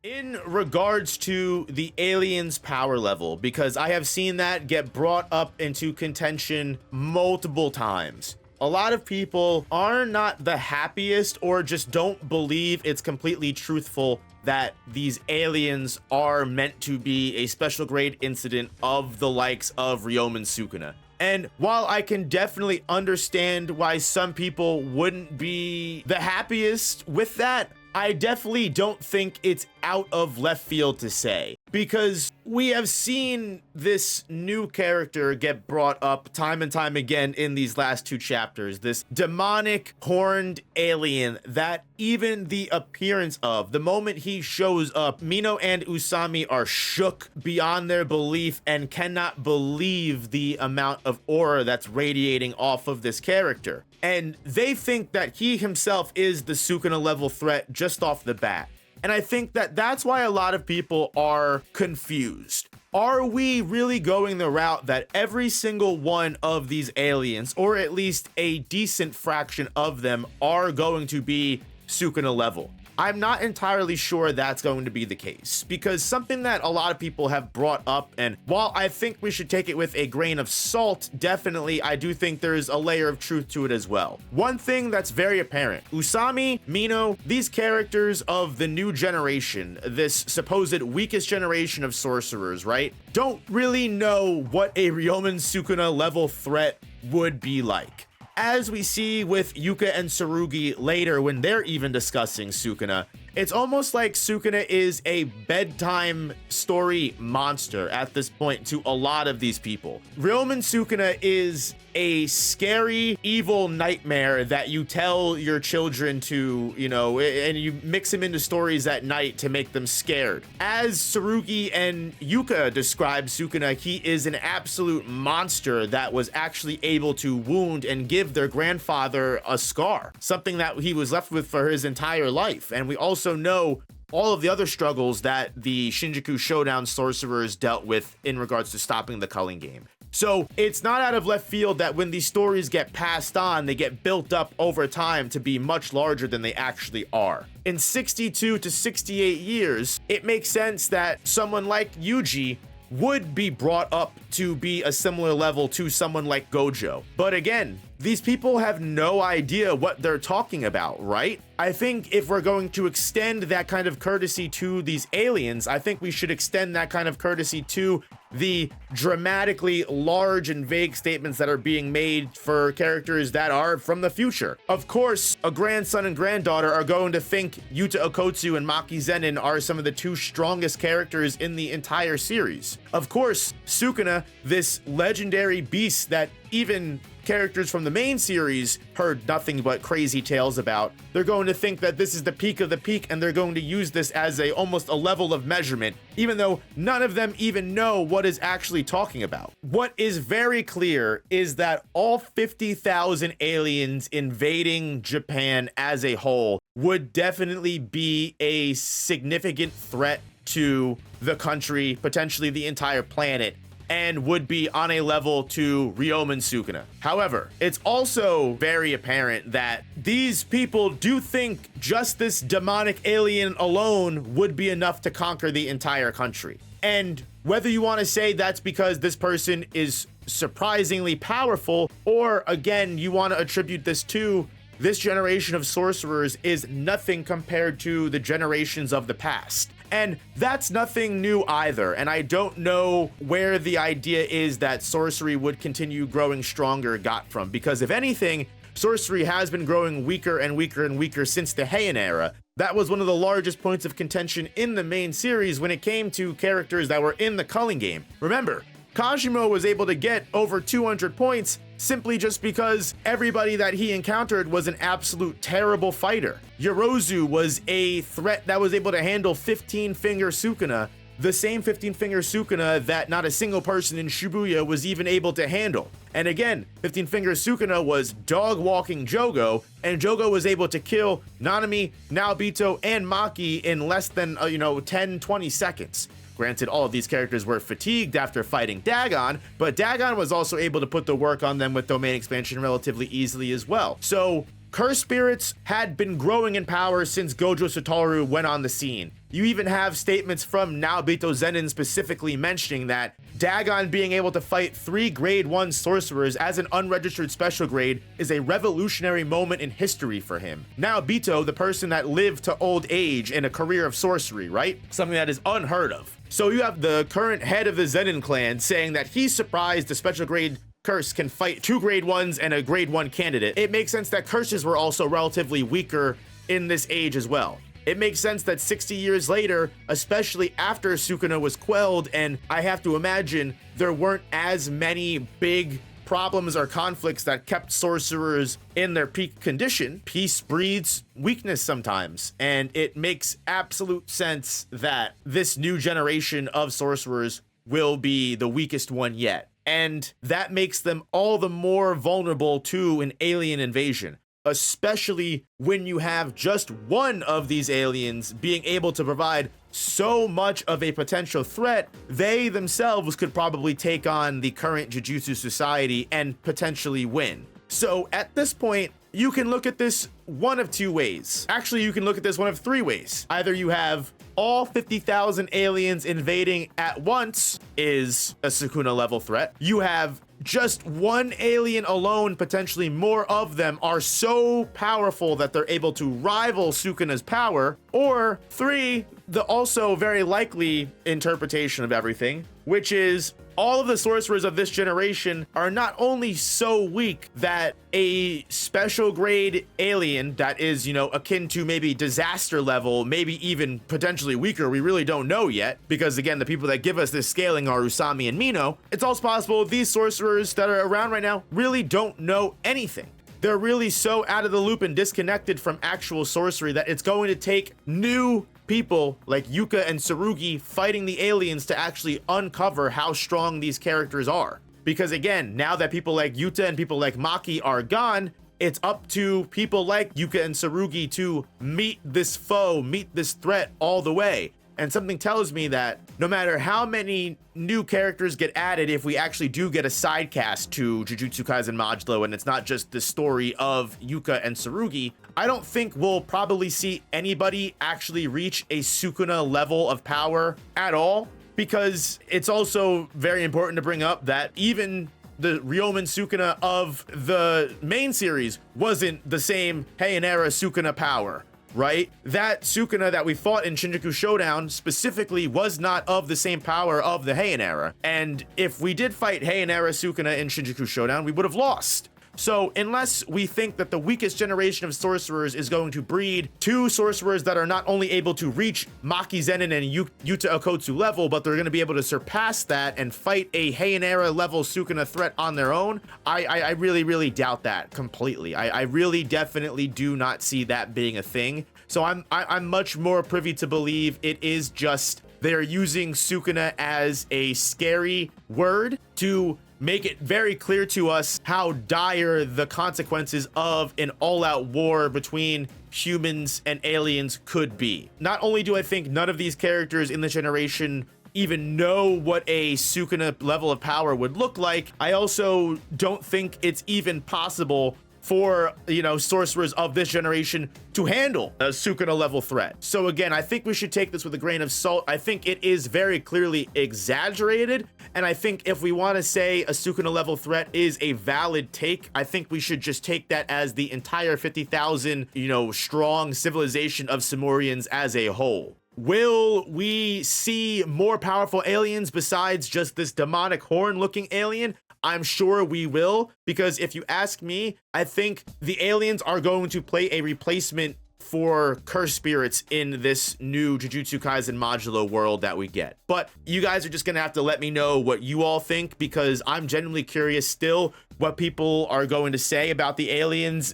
In regards to the aliens power level, because I have seen that get brought up into contention multiple times. A lot of people are not the happiest or just don't believe it's completely truthful that these aliens are meant to be a special grade incident of the likes of Ryomen Sukuna. And while I can definitely understand why some people wouldn't be the happiest with that, I definitely don't think it's out of left field to say, because we have seen this new character get brought up time and time again in these last two chapters, this demonic horned alien that even the appearance of, the moment he shows up, Mino and Usami are shook beyond their belief and cannot believe the amount of aura that's radiating off of this character. And they think that he himself is the Sukuna level threat just off the bat. And I think that that's why a lot of people are confused. Are we really going the route that every single one of these aliens, or at least a decent fraction of them, are going to be Sukuna level? I'm not entirely sure that's going to be the case, because something that a lot of people have brought up, and while I think we should take it with a grain of salt, definitely I do think there's a layer of truth to it as well. One thing that's very apparent, Usami, Mino, these characters of the new generation, this supposed weakest generation of sorcerers, right, don't really know what a Ryomen Sukuna level threat would be like. As we see with Yuka and Tsurugi later when they're even discussing Sukuna, it's almost like Sukuna is a bedtime story monster at this point to a lot of these people. Ryomen Sukuna is a scary, evil nightmare that you tell your children to, and you mix him into stories at night to make them scared. As Tsurugi and Yuka describe Sukuna, he is an absolute monster that was actually able to wound and give their grandfather a scar, something that he was left with for his entire life. And we also know all of the other struggles that the Shinjuku Showdown sorcerers dealt with in regards to stopping the culling game. So it's not out of left field that when these stories get passed on, they get built up over time to be much larger than they actually are. In 62 to 68 years, it makes sense that someone like Yuji would be brought up to be a similar level to someone like Gojo. But again, these people have no idea what they're talking about, right? I think if we're going to extend that kind of courtesy to these aliens, I think we should extend that kind of courtesy to the dramatically large and vague statements that are being made for characters that are from the future. Of course, a grandson and granddaughter are going to think Yuta Okotsu and Maki Zenin are some of the two strongest characters in the entire series. Of course, Sukuna, this legendary beast that even characters from the main series heard nothing but crazy tales about. They're going to think that this is the peak of the peak, and they're going to use this as almost a level of measurement, even though none of them even know what is actually talking about. What is very clear is that all 50,000 aliens invading Japan as a whole would definitely be a significant threat to the country, potentially the entire planet, and would be on a level to Ryomen Sukuna. However, it's also very apparent that these people do think just this demonic alien alone would be enough to conquer the entire country. And whether you want to say that's because this person is surprisingly powerful, or again, you want to attribute this to this generation of sorcerers is nothing compared to the generations of the past. And that's nothing new either. And I don't know where the idea is that sorcery would continue growing stronger got from, because if anything, sorcery has been growing weaker and weaker and weaker since the Heian era. That was one of the largest points of contention in the main series when it came to characters that were in the culling game. Remember, Kajimo was able to get over 200 points simply just because everybody that he encountered was an absolute terrible fighter. Yorozu was a threat that was able to handle 15-finger Sukuna, the same 15-finger Sukuna that not a single person in Shibuya was even able to handle. And again, 15-finger Sukuna was dog-walking Jogo, and Jogo was able to kill Nanami, Naobito, and Maki in less than 10-20 seconds. Granted, all of these characters were fatigued after fighting Dagon, but Dagon was also able to put the work on them with domain expansion relatively easily as well. So Curse spirits had been growing in power since Gojo Satoru went on the scene. You even have statements from Naobito Zenin specifically mentioning that Dagon being able to fight 3 grade 1 sorcerers as an unregistered special grade is a revolutionary moment in history for him. Naobito, the person that lived to old age in a career of sorcery, right? Something that is unheard of. So you have the current head of the Zenin clan saying that he's surprised the special grade curse can fight 2 grade 1s and a grade 1 candidate. It makes sense that curses were also relatively weaker in this age as well. It makes sense that 60 years later, especially after Sukuna was quelled, and I have to imagine there weren't as many big problems or conflicts that kept sorcerers in their peak condition. Peace breeds weakness sometimes, and it makes absolute sense that this new generation of sorcerers will be the weakest one yet. And that makes them all the more vulnerable to an alien invasion, especially when you have just one of these aliens being able to provide so much of a potential threat. They themselves could probably take on the current Jujutsu society and potentially win. So at this point, you can look at this one of 2 ways. Actually, you can look at this one of 3 ways. Either you have all 50,000 aliens invading at once is a Sukuna level threat. You have just one alien alone, potentially more of them, are so powerful that they're able to rival Sukuna's power. Or 3, the also very likely interpretation of everything, which is all of the sorcerers of this generation are not only so weak that a special grade alien that is, akin to maybe disaster level, maybe even potentially weaker, we really don't know yet, because again, the people that give us this scaling are Usami and Mino. It's also possible these sorcerers that are around right now really don't know anything. They're really so out of the loop and disconnected from actual sorcery that it's going to take new people like Yuka and Tsurugi fighting the aliens to actually uncover how strong these characters are. Because again, now that people like Yuta and people like Maki are gone, it's up to people like Yuka and Tsurugi to meet this foe, meet this threat all the way. And something tells me that no matter how many new characters get added, if we actually do get a side cast to Jujutsu Kaisen Modulo and it's not just the story of Yuka and Tsurugi, I don't think we'll probably see anybody actually reach a Sukuna level of power at all, because it's also very important to bring up that even the Ryomen Sukuna of the main series wasn't the same Heian-era Sukuna power. Right? That Sukuna that we fought in Shinjuku Showdown specifically was not of the same power of the Heian era. And if we did fight Heian era Sukuna in Shinjuku Showdown, we would have lost. So unless we think that the weakest generation of sorcerers is going to breed 2 sorcerers that are not only able to reach Maki Zenin and Yuta Okotsu level, but they're going to be able to surpass that and fight a Heian era level Sukuna threat on their own, I really doubt that completely. I really definitely do not see that being a thing. So I'm much more privy to believe it is just they're using Sukuna as a scary word to make it very clear to us how dire the consequences of an all-out war between humans and aliens could be. Not only do I think none of these characters in this generation even know what a Sukuna level of power would look like, I also don't think it's even possible for, sorcerers of this generation to handle a Sukuna level threat. So again, I think we should take this with a grain of salt. I think it is very clearly exaggerated, and I think if we want to say a Sukuna level threat is a valid take, I think we should just take that as the entire 50,000, strong civilization of Simurians as a whole. Will we see more powerful aliens besides just this demonic horn-looking alien? I'm sure we will, because if you ask me, I think the aliens are going to play a replacement for curse spirits in this new Jujutsu Kaisen Modulo world that we get. But you guys are just gonna have to let me know what you all think, because I'm genuinely curious still what people are going to say about the aliens,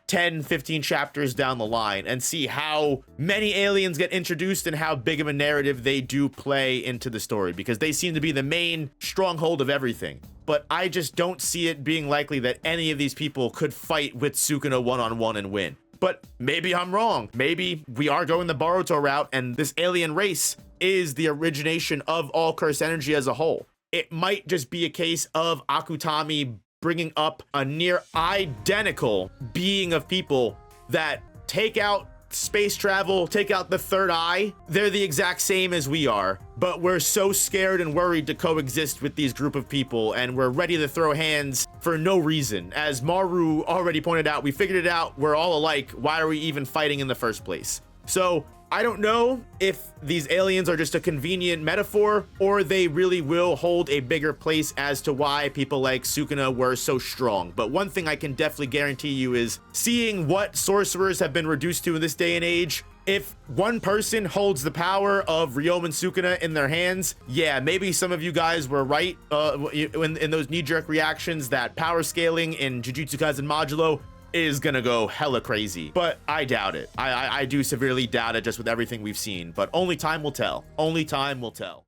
10, 15 chapters down the line, and see how many aliens get introduced and how big of a narrative they do play into the story, because they seem to be the main stronghold of everything. But I just don't see it being likely that any of these people could fight with Sukuna one-on-one and win. But maybe I'm wrong. Maybe we are going the Boruto route and this alien race is the origination of all curse energy as a whole. It might just be a case of Akutami bringing up a near identical being of people that take out space travel, take out the third eye. They're the exact same as we are, but we're so scared and worried to coexist with these group of people, and we're ready to throw hands for no reason. As Maru already pointed out, we figured it out. We're all alike. Why are we even fighting in the first place? So I don't know if these aliens are just a convenient metaphor, or they really will hold a bigger place as to why people like Sukuna were so strong. But one thing I can definitely guarantee you is seeing what sorcerers have been reduced to in this day and age. If one person holds the power of Ryoma and Sukuna in their hands, yeah, maybe some of you guys were right in those knee-jerk reactions that power scaling in Jujutsu Kaisen Modulo is gonna go hella crazy, but I doubt it. I do severely doubt it just with everything we've seen, but only time will tell. Only time will tell.